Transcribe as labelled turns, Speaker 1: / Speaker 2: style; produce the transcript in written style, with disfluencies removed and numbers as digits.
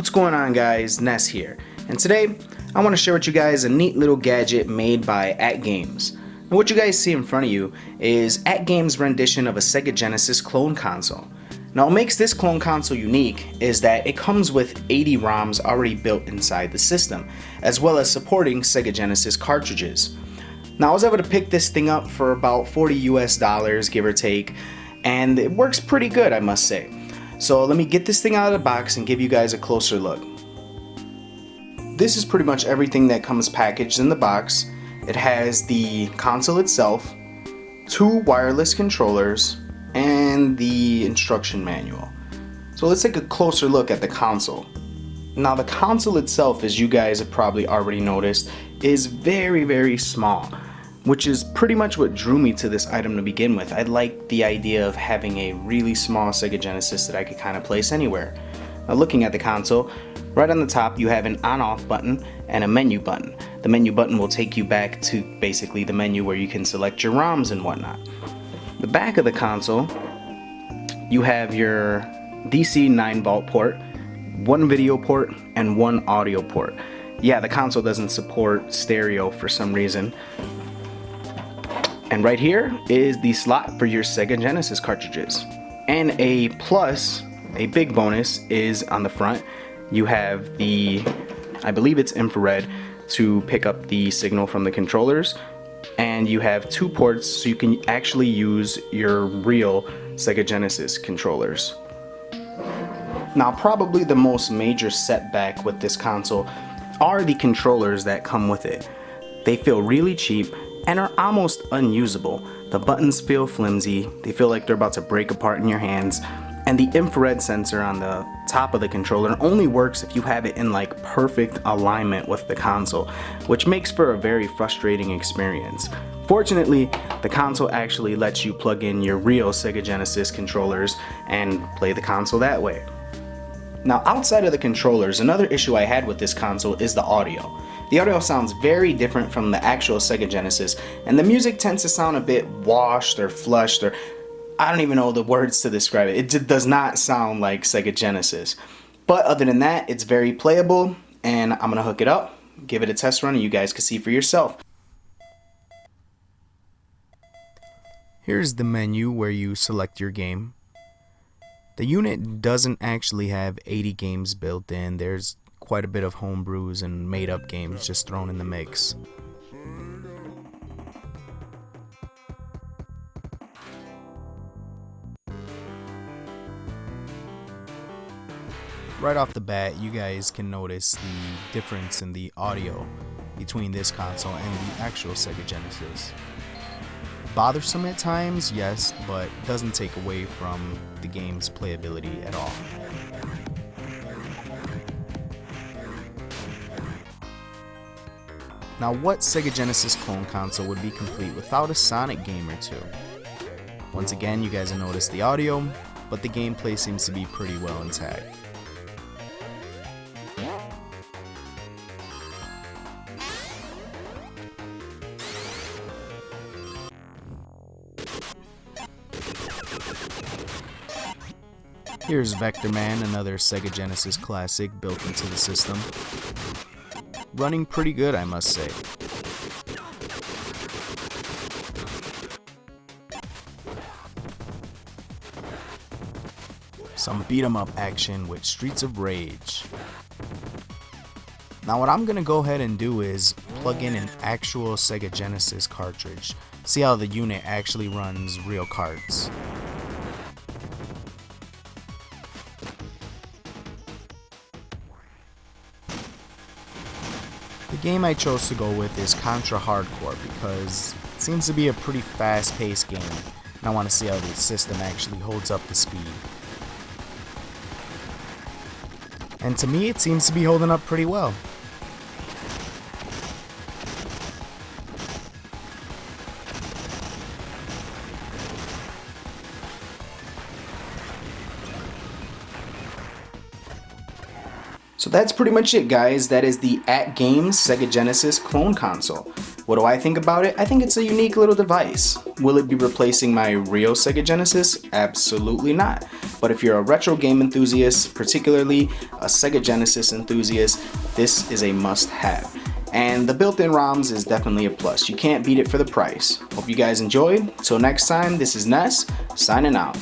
Speaker 1: What's going on, guys? Ness here, and today I want to share with you guys a neat little gadget made by AtGames. Now what you guys see in front of you is AtGames' rendition of a Sega Genesis clone console. Now what makes this clone console unique is that it comes with 80 ROMs already built inside the system, as well as supporting Sega Genesis cartridges. Now I was able to pick this thing up for about $40 US, give or take, and it works pretty good, I must say. So let me get this thing out of the box and give you guys a closer look. This is pretty much everything that comes packaged in the box. It has the console itself, 2 wireless controllers, and the instruction manual. So let's take a closer look at the console. Now the console itself, as you guys have probably already noticed, is very small, which is pretty much what drew me to this item to begin with. I liked the idea of having a really small Sega Genesis that I could kind of place anywhere. Now looking at the console, right on the top you have an on-off button and a menu button. The menu button will take you back to basically the menu where you can select your ROMs and whatnot. The back of the console, you have your DC 9-volt port, 1 video port, and 1 audio port. Yeah, the console doesn't support stereo for some reason. And right here is the slot for your Sega Genesis cartridges. And a plus, a big bonus, is on the front. You have the, I believe it's infrared, to pick up the signal from the controllers. And you have 2 ports so you can actually use your real Sega Genesis controllers. Now probably the most major setback with this console are the controllers that come with it. They feel really cheap and are almost unusable. The buttons feel flimsy, they feel like they're about to break apart in your hands, and the infrared sensor on the top of the controller only works if you have it in like perfect alignment with the console, which makes for a very frustrating experience. Fortunately, the console actually lets you plug in your real Sega Genesis controllers and play the console that way. Now outside of the controllers, another issue I had with this console is the audio. The audio sounds very different from the actual Sega Genesis, and the music tends to sound a bit washed or flushed, or I don't even know the words to describe it. It does not sound like Sega Genesis. But other than that, it's very playable, and I'm gonna hook it up, give it a test run, and you guys can see for yourself. Here's the menu where you select your game. The unit doesn't actually have 80 games built in. There's quite a bit of homebrews and made-up games just thrown in the mix. Right off the bat, you guys can notice the difference in the audio between this console and the actual Sega Genesis. Bothersome at times, yes, but doesn't take away from the game's playability at all. Now, what Sega Genesis clone console would be complete without a Sonic game or two? Once again, you guys have noticed the audio, but the gameplay seems to be pretty well intact. Here's Vector Man, another Sega Genesis classic built into the system. Running pretty good, I must say. Some beat-em-up action with Streets of Rage. Now what I'm gonna go ahead and do is plug in an actual Sega Genesis cartridge. See how the unit actually runs real carts. The game I chose to go with is Contra Hardcore because it seems to be a pretty fast-paced game, and I want to see how the system actually holds up the speed. And to me, it seems to be holding up pretty well. So that's pretty much it, guys. That is the AtGames Sega Genesis clone console. What do I think about it? I think it's a unique little device. Will it be replacing my real Sega Genesis? Absolutely not. But if you're a retro game enthusiast, particularly a Sega Genesis enthusiast, this is a must-have. And the built-in ROMs is definitely a plus. You can't beat it for the price. Hope you guys enjoyed. Till next time, this is Ness, signing out.